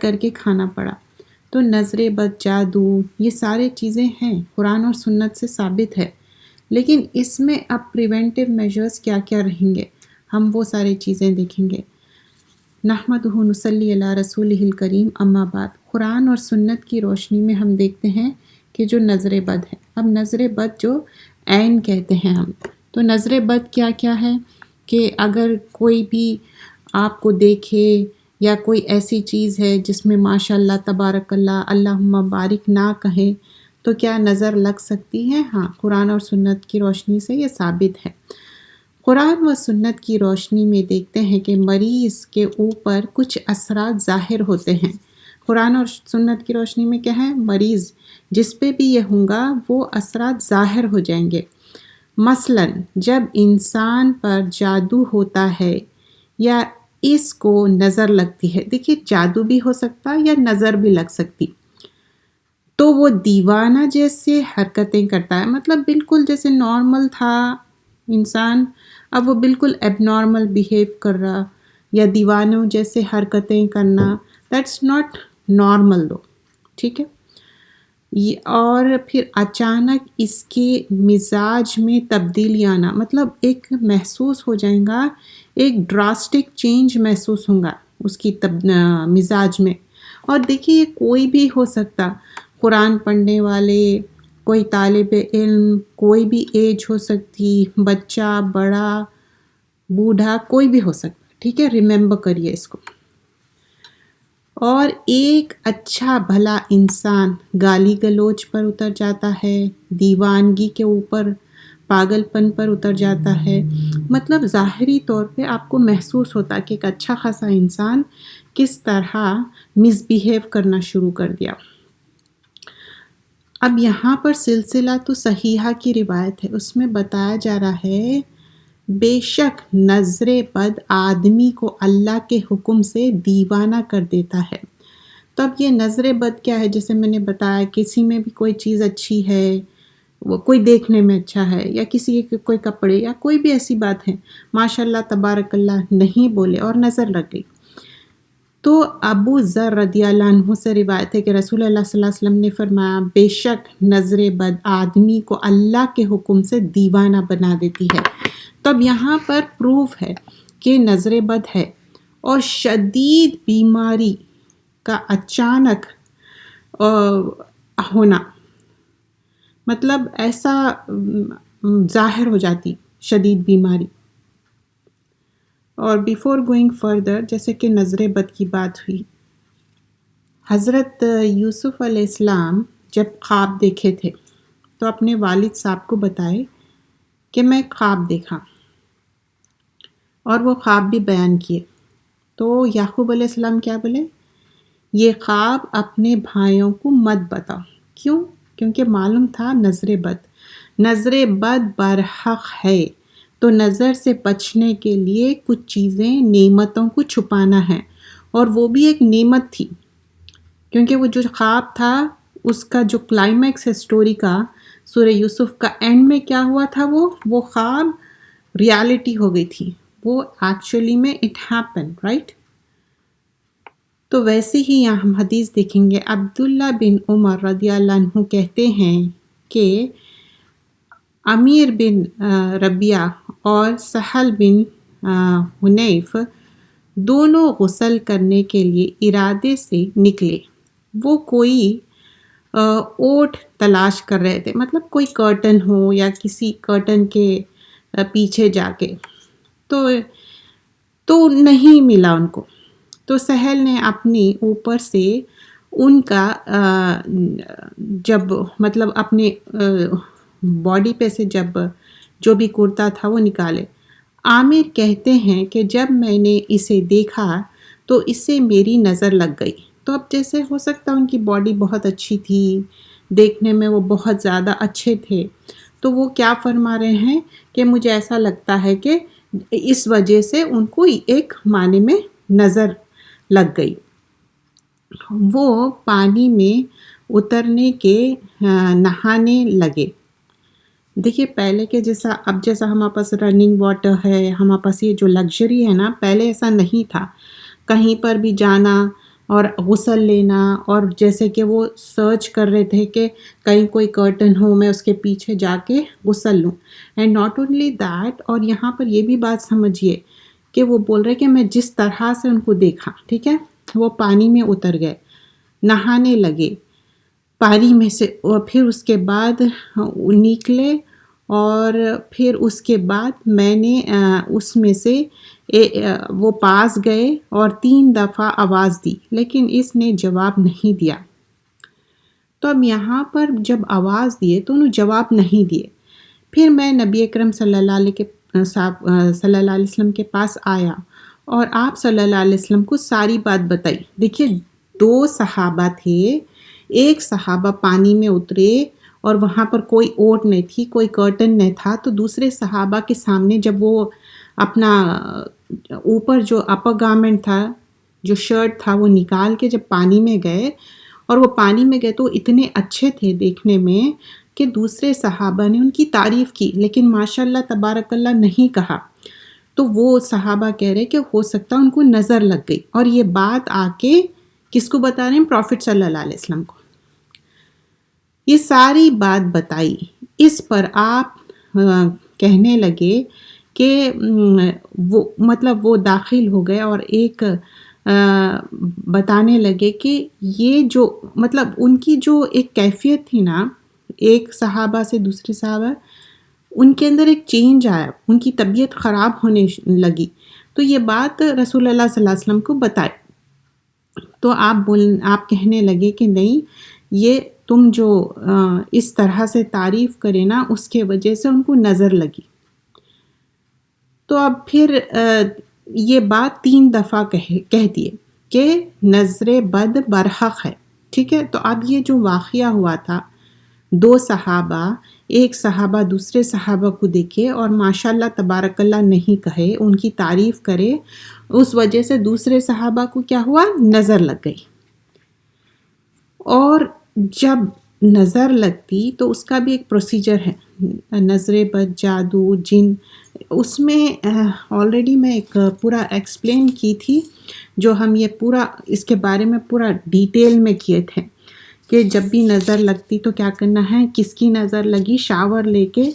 کر کے کھانا پڑا. تو نظر بد، جادو، یہ سارے چیزیں ہیں، قرآن اور سنت سے ثابت ہے. لیکن اس میں اب پریونٹیو میجرز کیا کیا رہیں گے، ہم وہ ساری چیزیں دیکھیں گے. نحمدہ نصلی علی رسولہ الکریم، اما بعد. قرآن اور سنت کی روشنی میں ہم دیکھتے ہیں کہ جو نظر بد ہے، اب نظر بد جو عین کہتے ہیں ہم، تو نظر بد کیا کیا ہے کہ اگر کوئی بھی آپ کو دیکھے یا کوئی ایسی چیز ہے جس میں ماشاء اللہ تبارک اللہ اللہم بارک نہ کہیں تو کیا نظر لگ سکتی ہے؟ ہاں، قرآن اور سنت کی روشنی سے یہ ثابت ہے. قرآن و سنت کی روشنی میں دیکھتے ہیں کہ مریض کے اوپر کچھ اثرات ظاہر ہوتے ہیں. قرآن اور سنت کی روشنی میں کیا ہے؟ مریض جس پہ بھی یہ ہوں گا وہ اثرات ظاہر ہو جائیں گے. مثلا جب انسان پر جادو ہوتا ہے یا اس کو نظر لگتی ہے، دیکھیے جادو بھی ہو سکتا یا نظر بھی لگ سکتی، تو وہ دیوانہ جیسے حرکتیں کرتا ہے، مطلب بالکل جیسے نارمل تھا انسان، اب وہ بالکل ایب نارمل بیہیو کر رہا، یا دیوانوں جیسے حرکتیں کرنا، دیٹس ناٹ نارمل دو، ٹھیک ہے. اور پھر اچانک اس کے مزاج میں تبدیلی آنا، مطلب ایک محسوس ہو جائے گا، ایک ڈراسٹک چینج محسوس ہوگا اس کی مزاج میں. اور دیکھیے یہ کوئی بھی ہو سکتا، قرآن پڑھنے والے، کوئی طالب علم، کوئی بھی ایج ہو سکتی، بچہ، بڑا، بوڑھا، کوئی بھی ہو سکتا، ٹھیک ہے، ریممبر کریے اس کو. اور ایک اچھا بھلا انسان گالی گلوچ پر اتر جاتا ہے، دیوانگی کے اوپر، پاگل پن پر اتر جاتا ہے. مطلب ظاہری طور پہ آپ کو محسوس ہوتا کہ ایک اچھا خاصا انسان کس طرح مس بیہیو کرنا شروع کر دیا. اب یہاں پر سلسلہ تو صحیحہ کی روایت ہے، اس میں بتایا جا رہا ہے بے شک نظر بد آدمی کو اللہ کے حکم سے دیوانہ کر دیتا ہے. تو اب یہ نظر بد کیا ہے؟ جیسے میں نے بتایا کسی میں بھی کوئی چیز اچھی ہے، وہ کوئی دیکھنے میں اچھا ہے، یا کسی کے کوئی کپڑے یا کوئی بھی ایسی بات ہے، ماشاء اللہ تبارک اللہ نہیں بولے اور نظر لگ گئی. تو ابو ذر رضی اللہ عنہ سے روایت ہے کہ رسول اللہ صلی اللہ علیہ وسلم نے فرمایا بے شک نظر بد آدمی کو اللہ کے حکم سے دیوانہ بنا دیتی ہے. تو اب یہاں پر پروف ہے کہ نظر بد ہے. اور شدید بیماری کا اچانک ہونا، مطلب ایسا ظاہر ہو جاتی شدید بیماری. اور بیفور گوئنگ فردر، جیسے کہ نظر بد کی بات ہوئی، حضرت یوسف علیہ السلام جب خواب دیکھے تھے تو اپنے والد صاحب کو بتائے کہ میں خواب دیکھا، اور وہ خواب بھی بیان کیے. تو یعقوب علیہ السلام کیا بولے؟ یہ خواب اپنے بھائیوں کو مت بتاؤ. کیوں؟ کیونکہ معلوم تھا نظر بد برحق ہے، تو نظر سے بچنے کے لیے کچھ چیزیں، نعمتوں کو چھپانا ہے. اور وہ بھی ایک نعمت تھی، کیونکہ وہ جو خواب تھا اس کا جو کلائمیکس ہے اسٹوری کا، سورہ یوسف کا اینڈ میں کیا ہوا تھا، وہ خواب ریالٹی ہو گئی تھی، وہ ایکچولی میں اٹ ہیپن، رائٹ. تو ویسے ہی یہاں ہم حدیث دیکھیں گے. عبداللہ بن عمر رضی اللہ عنہ کہتے ہیں کہ امیر بن ربیعہ اور سہل بن حنیف دونوں غسل کرنے کے لیے ارادے سے نکلے. وہ کوئی اوٹ تلاش کر رہے تھے، مطلب کوئی کرٹن ہو یا کسی کرٹن کے پیچھے جا کے، تو نہیں ملا ان کو. تو سہل نے اپنی اوپر سے ان کا جب مطلب اپنے باڈی پہ سے جب جو بھی کرتا تھا وہ نکالے. عامر کہتے ہیں کہ جب میں نے اسے دیکھا تو اس سے میری نظر لگ گئی. تو اب جیسے ہو سکتا ان کی باڈی بہت اچھی تھی، دیکھنے میں وہ بہت زیادہ اچھے تھے، تو وہ کیا فرما رہے ہیں کہ مجھے ایسا لگتا ہے کہ اس وجہ سے ان کو ایک معنی میں نظر لگ گئی. وہ پانی میں اترنے کے نہانے لگے. دیکھیے پہلے کے جیسا، اب جیسا ہمارے پاس رننگ واٹر ہے، ہمارے پاس یہ جو لگژری ہے نا، پہلے ایسا نہیں تھا. کہیں پر بھی جانا اور غسل لینا، اور جیسے کہ وہ سرچ کر رہے تھے کہ کہیں کوئی کرٹن ہو، میں اس کے پیچھے جا کے غسل لوں. اینڈ ناٹ اونلی دیٹ، اور یہاں پر یہ بھی بات سمجھیے کہ وہ بول رہے کہ میں جس طرح سے ان کو دیکھا، ٹھیک ہے، وہ پانی میں اتر گئے، نہانے لگے پانی میں سے، اور پھر اس کے بعد نکلے، اور پھر اس کے بعد میں نے اس میں سے وہ پاس گئے اور 3 دفعہ آواز دی، لیکن اس نے جواب نہیں دیا. تو اب یہاں پر جب آواز دیے تو انہوں جواب نہیں دیے. پھر میں نبی اکرم صلی اللہ علیہ وسلم کے پاس آیا اور آپ صلی اللہ علیہ وسلم کو ساری بات بتائی. دیکھیے 2 صحابہ تھے، ایک صحابہ پانی میں اترے اور وہاں پر کوئی اوٹ نہیں تھی، کوئی کرٹن نہیں تھا، تو دوسرے صحابہ کے سامنے جب وہ اپنا اوپر جو اپر گارمنٹ تھا، جو شرٹ تھا، وہ نکال کے جب پانی میں گئے، اور وہ پانی میں گئے تو اتنے اچھے تھے دیکھنے میں کہ دوسرے صحابہ نے ان کی تعریف کی، لیکن ماشاء اللہ تبارک اللہ نہیں کہا. تو وہ صحابہ کہہ رہے کہ ہو سکتا ان کو نظر لگ گئی، اور یہ بات آ کے کس کو بتا رہے ہیں؟ پروفٹ صلی اللہ علیہ وسلم کو. یہ ساری بات بتائی، اس پر آپ کہنے لگے کہ وہ مطلب وہ داخل ہو گئے اور ایک بتانے لگے کہ یہ جو مطلب ان کی جو ایک کیفیت تھی نا، ایک صحابہ سے دوسرے صحابہ، ان کے اندر ایک چینج آیا، ان کی طبیعت خراب ہونے لگی. تو یہ بات رسول اللہ صلی اللہ علیہ وسلم کو بتائے. تو آپ کہنے لگے کہ نہیں، یہ تم جو اس طرح سے تعریف کرے نا، اس کے وجہ سے ان کو نظر لگی. تو اب پھر یہ بات 3 دفعہ کہہ دیے کہ نظر بد برحق ہے، ٹھیک ہے. تو اب یہ جو واقعہ ہوا تھا، 2 صحابہ، ایک صحابہ دوسرے صحابہ کو دیکھے اور ماشاء اللہ تبارک اللہ نہیں کہے، ان کی تعریف کرے، اس وجہ سے دوسرے صحابہ کو کیا ہوا؟ نظر لگ گئی. اور جب نظر لگتی تو اس کا بھی ایک پروسیجر ہے، نظر بد، جادو، جن. اس میں آلریڈی میں ایک پورا ایکسپلین کی تھی، جو ہم یہ پورا اس کے بارے میں پورا ڈیٹیل میں کیے تھے کہ جب بھی نظر لگتی تو کیا کرنا ہے. کس کی نظر لگی؟ شاور لے کے،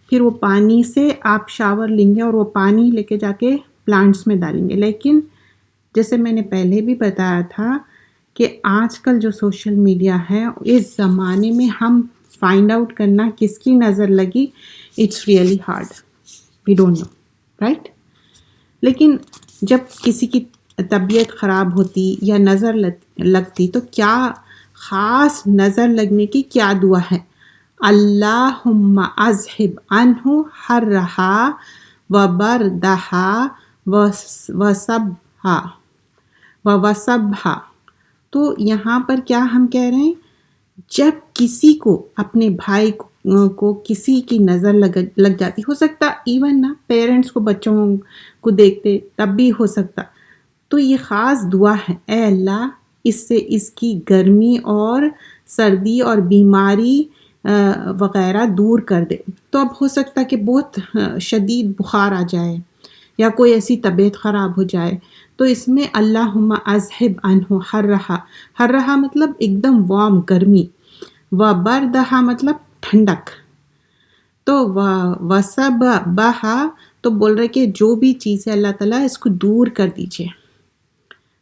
پھر وہ پانی سے آپ شاور لیں گے اور وہ پانی لے کے جا کے پلانٹس میں ڈالیں گے. لیکن جیسے میں نے پہلے بھی بتایا تھا کہ آج کل جو سوشل میڈیا ہے، اس زمانے میں ہم فائنڈ آؤٹ کرنا کس کی نظر لگی، it's really hard, we don't know, right. لیکن جب کسی کی طبیعت خراب ہوتی یا نظر لگتی تو کیا خاص نظر لگنے کی کیا دعا ہے؟ اللہم اذہب عنہ حرہا وبردہا وصبہا. تو یہاں پر کیا ہم کہہ رہے ہیں؟ جب کسی کو، اپنے بھائی کو کسی کی نظر لگ جاتی، ہو سکتا ایون نا پیرنٹس کو بچوں کو دیکھتے تب بھی ہو سکتا، تو یہ خاص دعا ہے، اے اللہ اس سے اس کی گرمی اور سردی اور بیماری وغیرہ دور کر دے. تو اب ہو سکتا کہ بہت شدید بخار آ جائے یا کوئی ایسی طبیعت خراب ہو جائے، تو اس میں اللہم اذہب عنہ حرہا مطلب ایک دم وارم، گرمی، وبردہا مطلب ٹھنڈک. تو وصبہا تو بول رہے کہ جو بھی چیز ہے اللہ تعالیٰ اس کو دور کر دیجئے.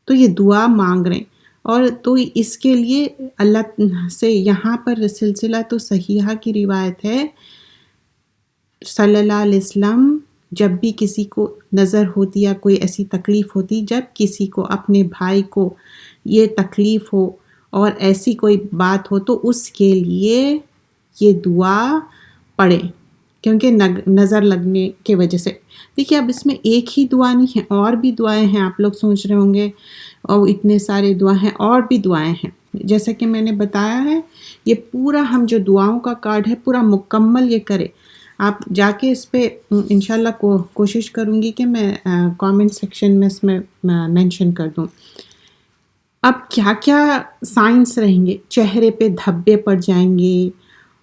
تو یہ دعا مانگ رہے ہیں، اور تو اس کے لیے اللہ سے یہاں پر سلسلہ تو صحیحہ کی روایت ہے، صلی اللہ علیہ وسلم جب بھی کسی کو نظر ہوتی یا کوئی ایسی تکلیف ہوتی، جب کسی کو اپنے بھائی کو یہ تکلیف ہو اور ایسی کوئی بات ہو تو اس کے لیے یہ دعا پڑھے، کیونکہ نظر لگنے کے وجہ سے. دیکھیے اب اس میں ایک ہی دعا نہیں ہے، اور بھی دعائیں ہیں. آپ لوگ سوچ رہے ہوں گے اور اتنے سارے دعا ہیں، اور بھی دعائیں ہیں. جیسا کہ میں نے بتایا ہے، یہ پورا ہم جو دعاؤں کا کارڈ ہے پورا مکمل یہ کرے. آپ جا کے اس پہ انشاءاللہ کوشش کروں گی کہ میں کامنٹ سیکشن میں اس میں مینشن کر دوں. اب کیا کیا سائنس رہیں گے؟ چہرے پہ دھبے پڑ جائیں گے،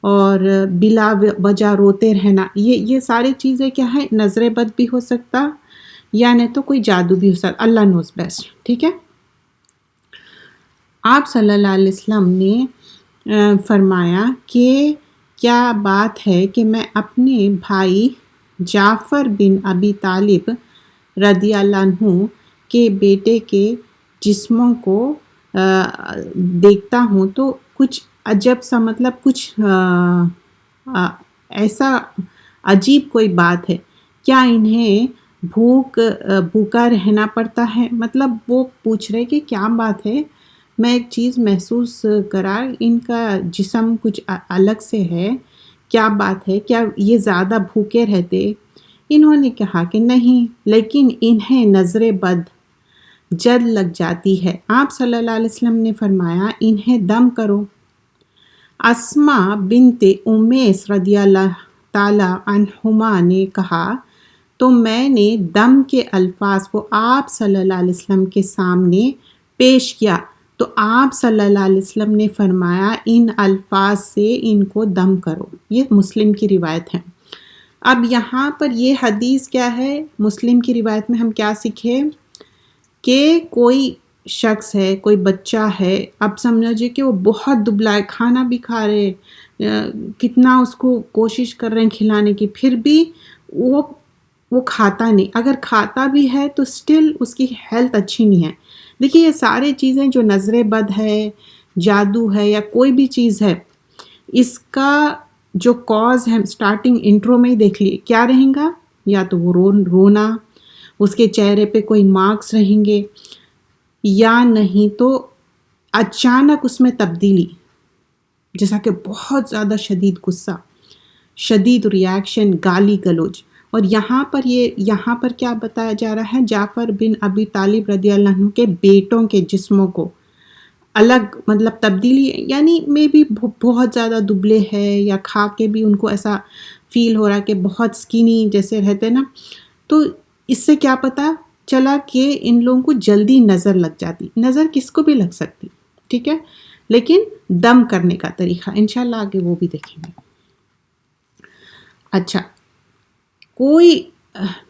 اور بلا وجہ روتے رہنا، یہ ساری چیزیں کیا ہے؟ نظر بد بھی ہو سکتا یا نہیں تو کوئی جادو بھی ہو سکتا، اللہ نوز بیسٹ، ٹھیک ہے. آپ صلی اللہ علیہ وسلم نے فرمایا کہ کیا بات ہے کہ میں اپنے بھائی جعفر بن ابی طالب رضی اللہ عنہ کے بیٹے کے جسموں کو دیکھتا ہوں تو کچھ عجب سا مطلب کچھ ایسا عجیب کوئی بات ہے، کیا انہیں بھوکا رہنا پڑتا ہے؟ مطلب وہ پوچھ رہے کہ کیا بات ہے، میں ایک چیز محسوس کرا، ان کا جسم کچھ الگ سے ہے، کیا بات ہے، کیا یہ زیادہ بھوکے رہتے؟ انہوں نے کہا کہ نہیں، لیکن انہیں نظر بد جد لگ جاتی ہے۔ آپ صلی اللہ علیہ وسلم نے فرمایا انہیں دم کرو۔ اسما بنت امیس رضی اللہ تعالی عنہما نے کہا تو میں نے دم کے الفاظ کو آپ صلی اللہ علیہ وسلم کے سامنے پیش کیا تو آپ صلی اللہ علیہ وسلم نے فرمایا ان الفاظ سے ان کو دم کرو۔ یہ مسلم کی روایت ہے۔ اب یہاں پر یہ حدیث کیا ہے، مسلم کی روایت میں ہم کیا سیکھے کہ کوئی شخص ہے، کوئی بچہ ہے، اب سمجھے کہ وہ بہت دبلا ہے، کھانا بھی کھا رہے، کتنا اس کو کوشش کر رہے ہیں کھلانے کی، پھر بھی وہ کھاتا نہیں، اگر کھاتا بھی ہے تو سٹل اس کی ہیلتھ اچھی نہیں ہے۔ دیکھیے یہ سارے چیزیں جو نظر بد ہے، جادو ہے یا کوئی بھی چیز ہے، اس کا جو کاز ہے سٹارٹنگ انٹرو میں ہی دیکھ لیے کیا رہیں گا، یا تو وہ رونا، اس کے چہرے پہ کوئی مارکس رہیں گے، یا نہیں تو اچانک اس میں تبدیلی، جیسا کہ بہت زیادہ شدید غصہ، شدید ریاکشن، گالی گلوچ۔ اور یہاں پر کیا بتایا جا رہا ہے، جعفر بن ابی طالب رضی اللہ عنہ کے بیٹوں کے جسموں کو الگ مطلب تبدیلی، یعنی میں بھی بہت زیادہ دبلے ہے یا کھا کے بھی ان کو ایسا فیل ہو رہا کہ بہت سکینی جیسے رہتے نا، تو اس سے کیا پتا چلا کہ ان لوگوں کو جلدی نظر لگ جاتی، نظر کس کو بھی لگ سکتی، ٹھیک ہے، لیکن دم کرنے کا طریقہ انشاءاللہ آگے وہ بھی دیکھیں گے۔ اچھا، کوئی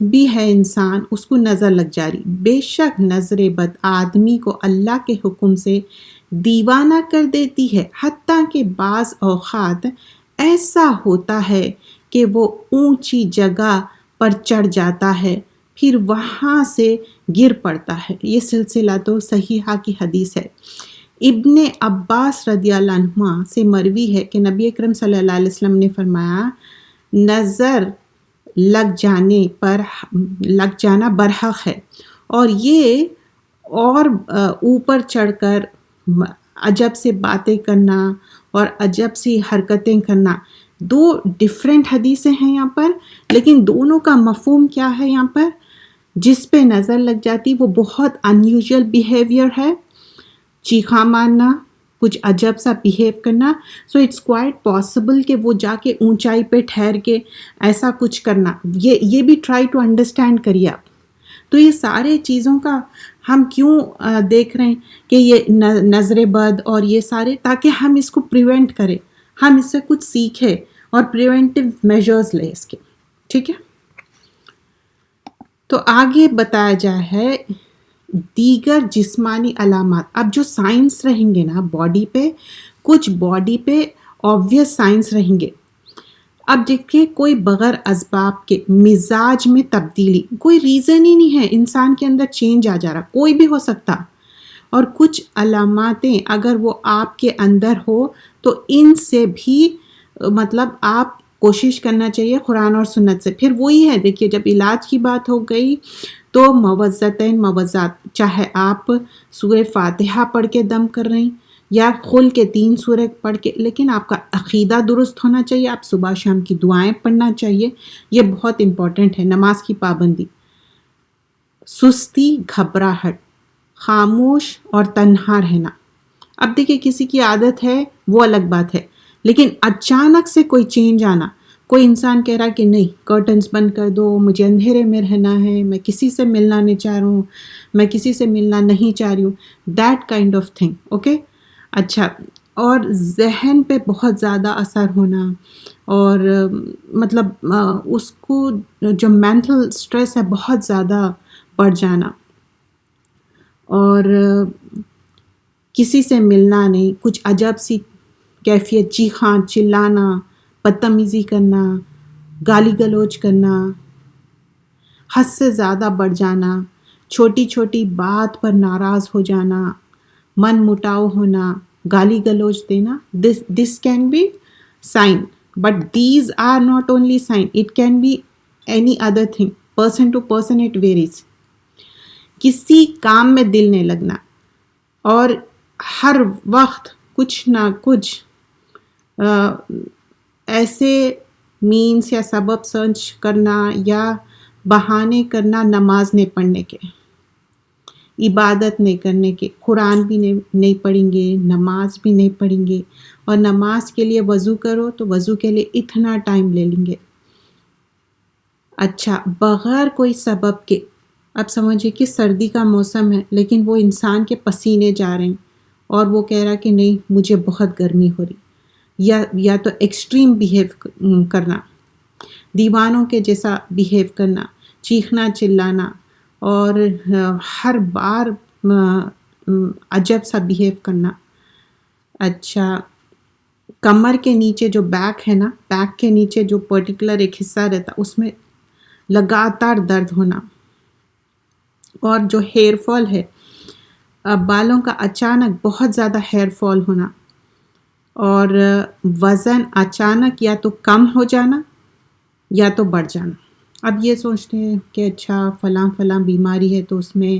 بھی ہے انسان، اس کو نظر لگ جا رہی، بے شک نظر بد آدمی کو اللہ کے حکم سے دیوانہ کر دیتی ہے، حتیٰ کہ بعض اوقات ایسا ہوتا ہے کہ وہ اونچی جگہ پر چڑھ جاتا ہے پھر وہاں سے گر پڑتا ہے۔ یہ سلسلہ تو صحیحہ کی حدیث ہے۔ ابن عباس رضی اللہ عنہما سے مروی ہے کہ نبی اکرم صلی اللہ علیہ وسلم نے فرمایا نظر لگ جانا برحق ہے، اور یہ اور اوپر چڑھ کر عجب سے باتیں کرنا اور عجب سی حرکتیں کرنا، دو ڈیفرنٹ حدیثیں ہیں یہاں پر، لیکن دونوں کا مفہوم کیا ہے یہاں پر، جس پہ نظر لگ جاتی وہ بہت انیوژل بیہیویئر ہے، چیخا مارنا، کچھ عجب سا بیہیو کرنا، سو اٹس کوائٹ پاسبل کہ وہ جا کے اونچائی پہ ٹھہر کے ایسا کچھ کرنا، یہ بھی ٹرائی ٹو انڈرسٹینڈ کریے آپ۔ تو یہ سارے چیزوں کا ہم کیوں دیکھ رہے ہیں کہ یہ نظر بد اور یہ سارے، تاکہ ہم اس کو پریونٹ کریں، ہم اس سے کچھ سیکھیں اور پریونٹیو میجرز لیں اس کے، ٹھیک ہے۔ تو آگے بتایا جا ہے دیگر جسمانی علامات۔ اب جو سائنس رہیں گے نا باڈی پہ، کچھ باڈی پہ آبویس سائنس رہیں گے۔ اب دیکھیں کوئی بغیر اسباب کے مزاج میں تبدیلی، کوئی ریزن ہی نہیں ہے، انسان کے اندر چینج آ جا رہا، کوئی بھی ہو سکتا، اور کچھ علاماتیں اگر وہ آپ کے اندر ہو تو ان سے بھی مطلب آپ کوشش کرنا چاہیے قرآن اور سنت سے۔ پھر وہی ہے، دیکھیے جب علاج کی بات ہو گئی تو موضات، چاہے آپ سورہ فاتحہ پڑھ کے دم کر رہے ہیں یا خل کے 3 سورہ پڑھ کے، لیکن آپ کا عقیدہ درست ہونا چاہیے، آپ صبح شام کی دعائیں پڑھنا چاہیے، یہ بہت امپورٹنٹ ہے۔ نماز کی پابندی، سستی، گھبراہٹ، خاموش اور تنہا رہنا۔ اب دیکھیے کسی کی عادت ہے وہ الگ بات ہے، لیکن اچانک سے کوئی چینج آنا، کوئی انسان کہہ رہا کہ نہیں کرٹنز بند کر دو، مجھے اندھیرے میں رہنا ہے، میں کسی سے ملنا نہیں چاہ رہا ہوں، میں کسی سے ملنا نہیں چاہ رہی ہوں، that kind of thing, okay. اچھا، اور ذہن پہ بہت زیادہ اثر ہونا، اور مطلب اس کو جو مینٹل سٹریس ہے بہت زیادہ بڑھ جانا، اور کسی سے ملنا نہیں، کچھ عجب سی کیفیت، چیخاں چلانا، بدتمیزی کرنا، گالی گلوچ کرنا، حد سے زیادہ بڑھ جانا، چھوٹی چھوٹی بات پر ناراض ہو جانا، من مٹاؤ ہونا، گالی گلوچ دینا. This can be sign, but these are not only sign, it can be any other thing. Person to person it varies. کسی کام میں دل نہیں لگنا اور ہر وقت کچھ نہ کچھ ایسے مینس یا سبب سرچ کرنا یا بہانے کرنا نماز نہیں پڑھنے کے، عبادت نہیں کرنے کے، قرآن بھی نہیں پڑھیں گے، نماز بھی نہیں پڑھیں گے، اور نماز کے لیے وضو کرو تو وضو کے لیے اتنا ٹائم لے لیں گے. اچھا، بغیر کوئی سبب کے، اب سمجھے کہ سردی کا موسم ہے لیکن وہ انسان کے پسینے جا رہے ہیں اور وہ کہہ رہا کہ نہیں مجھے بہت گرمی ہو رہی، یا تو ایکسٹریم بیہیو کرنا، دیوانوں کے جیسا بیہیو کرنا، چیخنا چلانا اور ہر بار عجب سا بیہیو کرنا. اچھا، کمر کے نیچے جو بیک ہے نا، بیک کے نیچے جو پرٹیکولر ایک حصہ رہتا اس میں لگاتار درد ہونا، اور جو ہیئر فال ہے، بالوں کا اچانک بہت زیادہ ہیئر فال ہونا، اور وزن اچانک یا تو کم ہو جانا یا تو بڑھ جانا. اب یہ سوچتے ہیں کہ اچھا فلاں بیماری ہے تو اس میں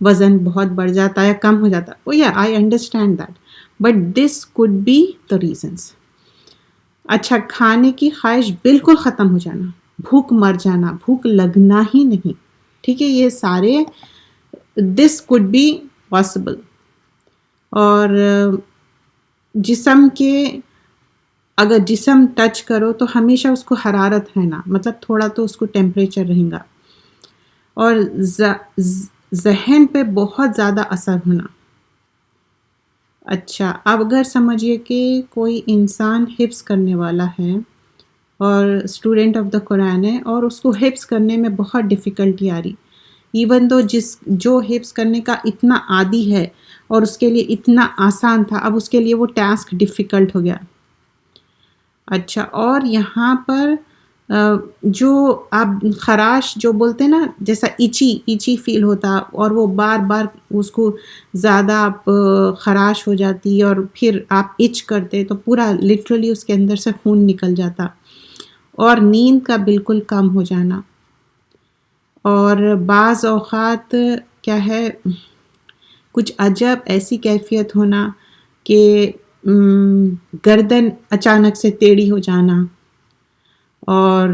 وزن بہت بڑھ جاتا ہے یا کم ہو جاتا ہے. Oh yeah I understand that, but this could be the reasons. اچھا، کھانے کی خواہش بالکل ختم ہو جانا، بھوک مر جانا، بھوک لگنا ہی نہیں. ٹھیک ہے، یہ سارے دس کوڈ بی پاسبل. اور جسم کے اگر جسم ٹچ کرو تو ہمیشہ اس کو حرارت ہے نا، مطلب تھوڑا تو اس کو ٹیمپریچر رہے گا. اور ذہن پہ بہت زیادہ اثر ہونا. اچھا، اب اگر سمجھیے کہ کوئی انسان حفظ کرنے والا ہے اور اسٹوڈنٹ آف دا قرآن ہے اور اس کو حفظ کرنے میں بہت ڈیفیکلٹی آ رہی، ایون دو جو حفظ کرنے کا اتنا عادی ہے اور اس کے لیے اتنا آسان تھا، اب اس کے لیے وہ ٹاسک ڈیفیکلٹ ہو گیا. اچھا، اور یہاں پر جو آپ خراش جو بولتے نا، جیسا ایچی فیل ہوتا اور وہ بار بار اس کو زیادہ آپ خراش ہو جاتی اور پھر آپ ایچ کرتے تو پورا لٹرلی اس کے اندر سے خون نکل جاتا. اور نیند کا بالکل کم ہو جانا. اور بعض اوقات کیا ہے، کچھ عجب ایسی کیفیت ہونا کہ گردن اچانک سے ٹیڑھی ہو جانا، اور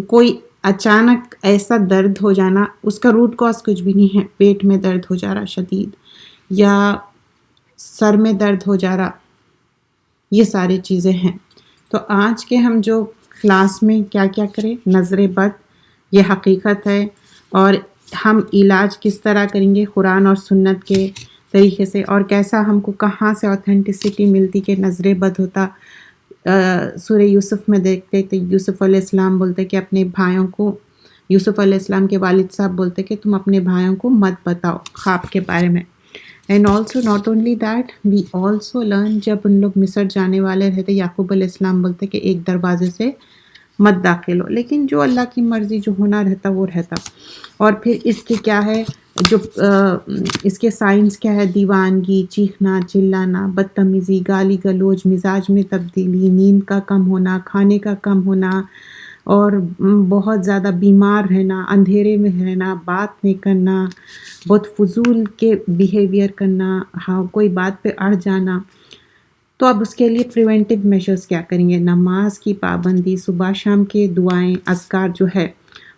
کوئی اچانک ایسا درد ہو جانا، اس کا روٹ کاز کچھ بھی نہیں ہے، پیٹ میں درد ہو جا رہا شدید یا سر میں درد ہو جا رہا، یہ ساری چیزیں ہیں. تو آج کے ہم جو کلاس میں کیا کریں، نظر بد یہ حقیقت ہے، اور ہم علاج کس طرح کریں گے قرآن اور سنت کے طریقے سے، اور کیسا ہم کو کہاں سے اوتھینٹسٹی ملتی کہ نظر بد ہوتا. سورہ یوسف میں دیکھتے تو یوسف علیہ السلام بولتے کہ اپنے بھائیوں کو، یوسف علیہ السلام کے والد صاحب بولتے کہ تم اپنے بھائیوں کو مت بتاؤ خواب کے بارے میں. And also not only that, we also learn, جب ان لوگ مصر جانے والے رہتے یعقوب علیہ السلام بولتے کہ ایک دروازے سے مت داخل ہو، لیکن جو اللہ کی مرضی جو ہونا رہتا وہ رہتا. اور پھر اس کے کیا ہے، جو اس کے سائنس کیا ہے، دیوانگی، چیخنا چلانا، بدتمیزی، گالی گلوچ، مزاج میں تبدیلی، نیند کا کم ہونا، کھانے کا کم ہونا، اور بہت زیادہ بیمار رہنا، اندھیرے میں رہنا، بات نہیں کرنا، بہت فضول کے بیہیویئر کرنا، ہاں کوئی بات پہ اڑ جانا. تو اب اس کے لیے پریونٹیو میجرز کیا کریں گے؟ نماز کی پابندی، صبح شام کے دعائیں اذکار جو ہے،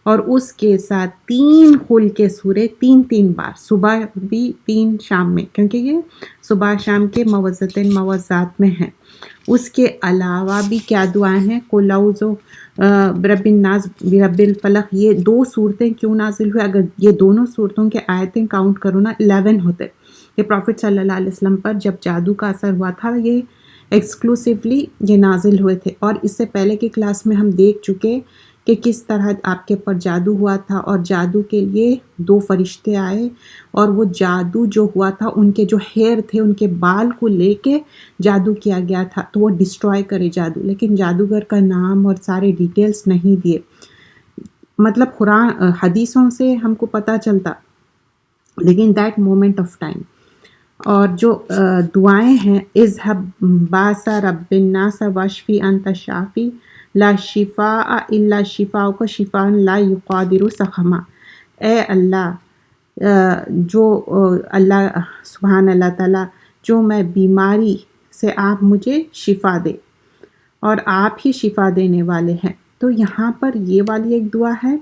اور اس کے ساتھ 3 قل کے سورے 3 بار، صبح بھی 3 شام میں، کیونکہ یہ صبح شام کے موعظتین موعظات میں ہیں. اس کے علاوہ بھی کیا دعائیں ہیں؟ قل اعوذ برب الناس برب الفلق. یہ 2 صورتیں کیوں نازل ہوئے؟ اگر یہ دونوں صورتوں کے آیتیں کاؤنٹ کرو نا 11 ہوتے. یہ پروفٹ صلی اللہ علیہ وسلم پر جب جادو کا اثر ہوا تھا یہ ایکسکلوسیولی یہ نازل ہوئے تھے. اور اس سے پہلے کی کلاس میں ہم دیکھ چکے کہ کس طرح آپ کے پر جادو ہوا تھا، اور جادو کے لیے 2 فرشتے آئے، اور وہ جادو جو ہوا تھا ان کے جو ہیئر تھے، ان کے بال کو لے کے جادو کیا گیا تھا، تو وہ ڈسٹرائے کرے جادو، لیکن جادوگر کا نام اور سارے ڈیٹیلز نہیں دیے. مطلب قرآن حدیثوں سے ہم کو پتہ چلتا، لیکن دیٹ مومنٹ آف ٹائم. اور جو دعائیں ہیں، اذهب باس رب الناس واشفی انت شافی لا شفاء الا شفاءک شفاء لا یغادر سقما. اے اللہ، جو اللہ سبحان اللہ تعالیٰ، جو میں بیماری سے آپ مجھے شفا دے، اور آپ ہی شفا دینے والے ہیں. تو یہاں پر یہ والی ایک دعا ہے،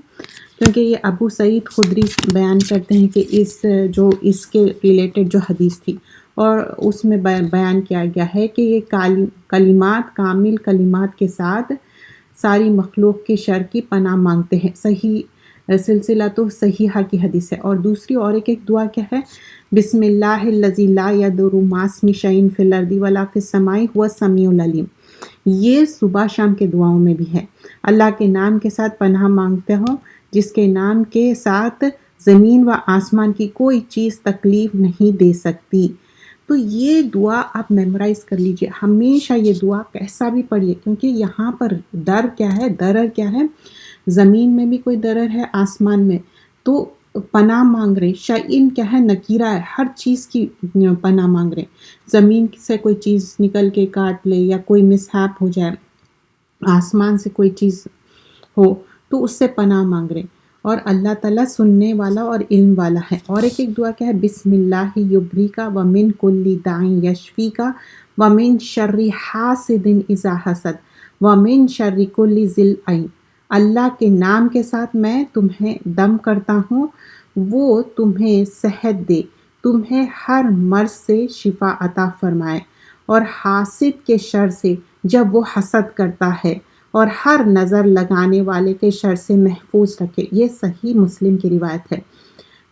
کیونکہ یہ ابو سعید خدری بیان کرتے ہیں کہ اس کے ریلیٹڈ جو حدیث تھی، اور اس میں بیان کیا گیا ہے کہ یہ کلمات، کامل کلمات کے ساتھ ساری مخلوق کے شر کی پناہ مانگتے ہیں. صحیح سلسلہ تو صحیحہ کی حدیث ہے. اور دوسری اور ایک دعا کیا ہے؟ بسم اللہ الذی لا یضر مع اسمہ شیء فی الارض ولا فی السماء هو السمیع العلیم. یہ صبح شام کے دعاؤں میں بھی ہے. اللہ کے نام کے ساتھ پناہ مانگتے ہو، جس کے نام کے ساتھ زمین و آسمان کی کوئی چیز تکلیف نہیں دے سکتی. تو یہ دعا آپ میمورائز کر لیجئے، ہمیشہ یہ دعا کیسا بھی پڑھیے، کیونکہ یہاں پر درر کیا ہے، زمین میں بھی کوئی درر ہے، آسمان میں. تو پناہ مانگ رہے، شعین کیا ہے، نکیرہ ہے، ہر چیز کی پناہ مانگ رہے. زمین سے کوئی چیز نکل کے کاٹ لے، یا کوئی مسہیپ ہو جائے، آسمان سے کوئی چیز ہو تو اس سے پناہ مانگ رہے. اور اللہ تعالیٰ سننے والا اور علم والا ہے. اور ایک دعا کیا ہے؟ بسم اللہ یبریکا ومن کل داء یشفیکا ومن شر حاسد اذا حسد ومن شر کل ذی العین. اللہ کے نام کے ساتھ میں تمہیں دم کرتا ہوں، وہ تمہیں صحت دے، تمہیں ہر مرض سے شفا عطا فرمائے، اور حاسد کے شر سے جب وہ حسد کرتا ہے، اور ہر نظر لگانے والے کے شر سے محفوظ رکھے. یہ صحیح مسلم کی روایت ہے.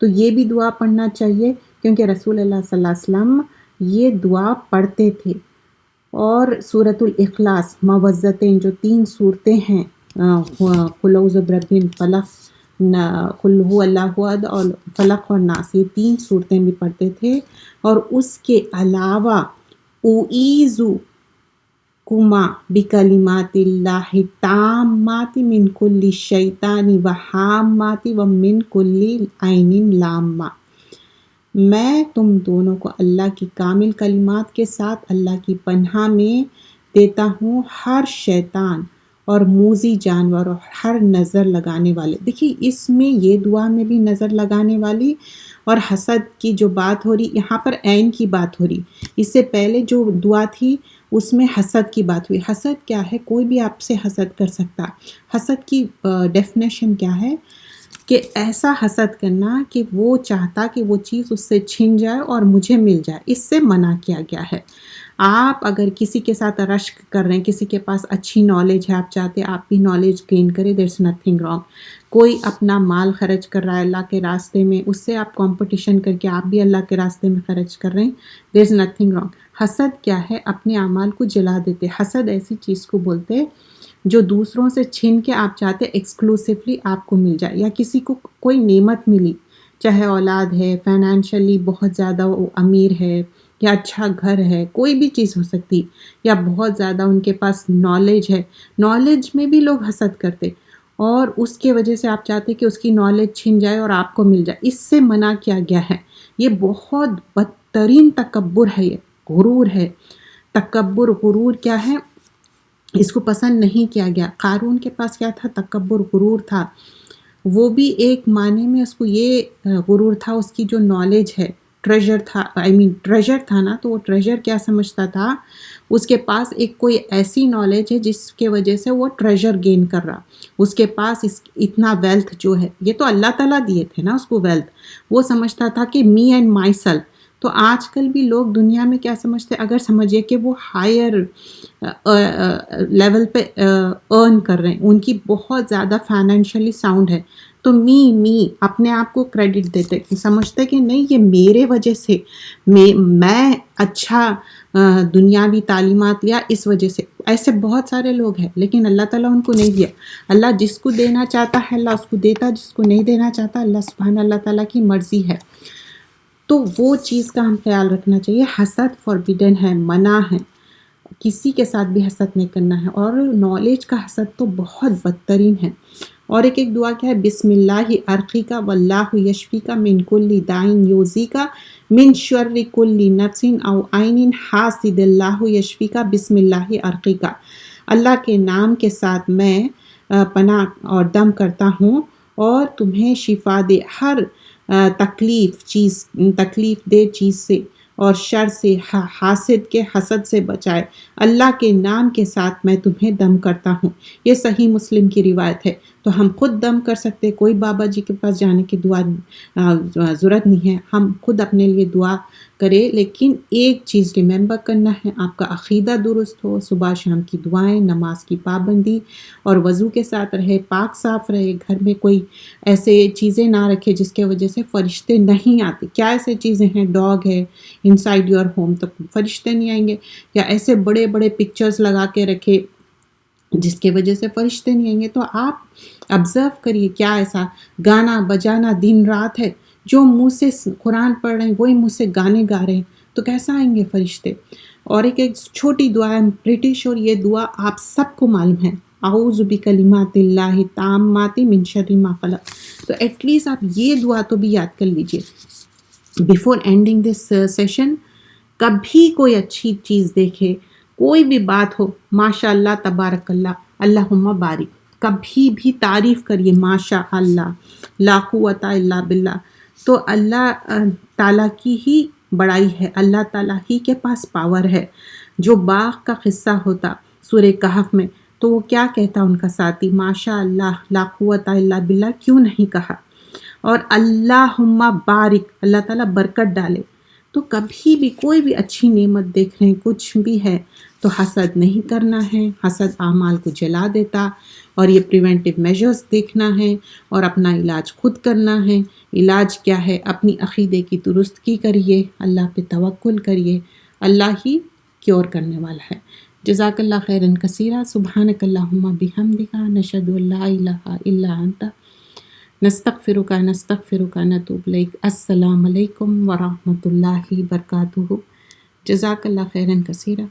تو یہ بھی دعا پڑھنا چاہیے، کیونکہ رسول اللہ صلی اللہ علیہ وسلم یہ دعا پڑھتے تھے. اور سورۃ الاخلاص، معوذتین، جو 3 صورتیں ہیں، قل اعوذ برب الفلق، قل هو اللہ احد، اور فلق اور ناس، یہ 3 صورتیں بھی پڑھتے تھے. اور اس کے علاوہ اعیذ کما بکلمات اللہ التامات من کل شیطان وہامات ومن کل عین لامہ. میں تم دونوں کو اللہ کی کامل کلمات کے ساتھ اللہ کی پناہ میں دیتا ہوں ہر شیطان اور موذی جانور اور ہر نظر لگانے والے. دیکھیے اس میں یہ دعا میں بھی نظر لگانے والی اور حسد کی جو بات ہو رہی، یہاں پر عین کی بات ہو رہی. اس سے پہلے جو دعا تھی اس میں حسد کی بات ہوئی. حسد کیا ہے؟ کوئی بھی آپ سے حسد کر سکتا. حسد کی ڈیفینیشن کیا ہے؟ کہ ایسا حسد کرنا کہ وہ چاہتا کہ وہ چیز اس سے چھن جائے اور مجھے مل جائے. اس سے منع کیا گیا ہے. آپ اگر کسی کے ساتھ رشک کر رہے ہیں، کسی کے پاس اچھی نالج ہے، آپ چاہتے ہیں آپ بھی نالج گین کریں، دیر از نتھنگ رانگ. کوئی اپنا مال خرچ کر رہا ہے اللہ کے راستے میں، اس سے آپ کمپٹیشن کر کے آپ بھی اللہ کے راستے میں خرچ کر رہے ہیں، دیر از نتھنگ رانگ. حسد کیا ہے؟ اپنے اعمال کو جلا دیتے. حسد ایسی چیز کو بولتے جو دوسروں سے چھن کے آپ چاہتے ایکسکلوسیولی آپ کو مل جائے. یا کسی کو کوئی نعمت ملی، چاہے اولاد ہے، فائنینشلی بہت زیادہ وہ امیر ہے، یا اچھا گھر ہے، کوئی بھی چیز ہو سکتی، یا بہت زیادہ ان کے پاس نالج ہے. نالج میں بھی لوگ حسد کرتے، اور اس کے وجہ سے آپ چاہتے کہ اس کی نالج چھن جائے اور آپ کو مل جائے. اس سے منع کیا گیا ہے. یہ بہت بدترین تکبر ہے، یہ غرور ہے. تکبر، غرور کیا ہے؟ اس کو پسند نہیں کیا گیا. قارون کے پاس کیا تھا؟ تکبر، غرور تھا. وہ بھی ایک معنی میں اس کو یہ غرور تھا، اس کی جو نالج ہے، ٹریجر تھا، ٹریجر تھا نا، تو وہ ٹریجر کیا سمجھتا تھا؟ اس کے پاس ایک کوئی ایسی نالج ہے جس کے وجہ سے وہ ٹریجر گین کر رہا. اس کے پاس اتنا ویلتھ جو ہے، یہ تو اللہ تعالیٰ دیے تھے نا اس کو ویلتھ. وہ سمجھتا تھا کہ می اینڈ مائی سیلف. تو آج کل بھی لوگ دنیا میں کیا سمجھتے ہیں؟ اگر سمجھے کہ وہ ہائر لیول پہ ارن کر رہے ہیں، ان کی بہت زیادہ فائنینشلی ساؤنڈ ہے، تو می اپنے آپ کو کریڈٹ دیتے، سمجھتے کہ نہیں یہ میرے وجہ سے، میں اچھا دنیاوی تعلیمات لیا اس وجہ سے. ایسے بہت سارے لوگ ہیں، لیکن اللہ تعالیٰ ان کو نہیں دیا. اللہ جس کو دینا چاہتا ہے اللہ اس کو دیتا، جس کو نہیں دینا چاہتا اللہ تعالیٰ کی مرضی ہے. تو وہ چیز کا ہم خیال رکھنا چاہیے. حسد فوربیڈن ہے، منع ہے، کسی کے ساتھ بھی حسد نہیں کرنا ہے. اور نالج کا حسد تو بہت بدترین ہے. اور ایک دعا کیا ہے، بسم اللہ ارقیکا واللہ یشفیکا من کل دائن یوزیکا من شر کل نفس او عین حاسد اللہ یشفیکا بسم اللہ ارقیکا. اللہ کے نام کے ساتھ میں پناہ اور دم کرتا ہوں اور تمہیں شفا دے ہر تکلیف دہ چیز سے اور شر سے، حاسد کے حسد سے بچائے. اللہ کے نام کے ساتھ میں تمہیں دم کرتا ہوں. یہ صحیح مسلم کی روایت ہے. تو ہم خود دم کر سکتے، کوئی بابا جی کے پاس جانے کی ضرورت نہیں ہے. ہم خود اپنے لیے دعا کرے. لیکن ایک چیز ریممبر کرنا ہے، آپ کا عقیدہ درست ہو، صبح شام کی دعائیں، نماز کی پابندی اور وضو کے ساتھ رہے، پاک صاف رہے، گھر میں کوئی ایسے چیزیں نہ رکھے جس کے وجہ سے فرشتے نہیں آتے. کیا ایسے چیزیں ہیں، ڈاگ ہے انسائیڈ یور ہوم تو فرشتے نہیں آئیں گے. یا ایسے بڑے بڑے پکچرز لگا کے رکھے جس کے وجہ سے فرشتے نہیں آئیں گے. تو آپ آبزرو کریے کیا ایسا گانا بجانا دن رات ہے، جو منہ سے قرآن پڑھ رہے ہیں وہی منہ سے گانے گا رہے ہیں، تو کیسا آئیں گے فرشتے. اور ایک چھوٹی دعا ہے، پریٹی شور یہ دعا آپ سب کو معلوم ہے، اعوذ بکلمات اللہ التامات من شر ما خلق. تو ایٹ لیسٹ آپ یہ دعا تو بھی یاد کر لیجئے. بیفور اینڈنگ دس سیشن، کبھی کوئی اچھی چیز دیکھے، کوئی بھی بات ہو، ماشاء اللہ تبارک اللہ اللہم بارک، کبھی بھی تعریف کریے ماشاء اللہ لا قوت الا باللہ. تو اللہ تعالیٰ کی ہی بڑائی ہے، اللہ تعالیٰ ہی کے پاس پاور ہے. جو باغ کا قصہ ہوتا سورہ کہف میں، تو وہ کیا کہتا ان کا ساتھی، ماشاء اللہ لا قوت الا باللہ کیوں نہیں کہا. اور اللہم بارک، اللہ تعالیٰ برکت ڈالے. تو کبھی بھی کوئی بھی اچھی نعمت دیکھ رہے ہیں، کچھ بھی ہے، تو حسد نہیں کرنا ہے. حسد اعمال کو جلا دیتا. اور یہ پریونٹیو میجرز دیکھنا ہے اور اپنا علاج خود کرنا ہے. علاج کیا ہے، اپنی عقیدے کی درستگی کریے، اللہ پہ توکل کریے، اللہ ہی کیور کرنے والا ہے. جزاک اللہ خیرا کثیرا. سبحانک اللہم بحمدک، نشہد ان لا الہ الا انت، نستغفرک نتوب الیک. السلام علیکم ورحمۃ اللہ وبرکاتہ. جزاک اللہ خیرا کثیرا.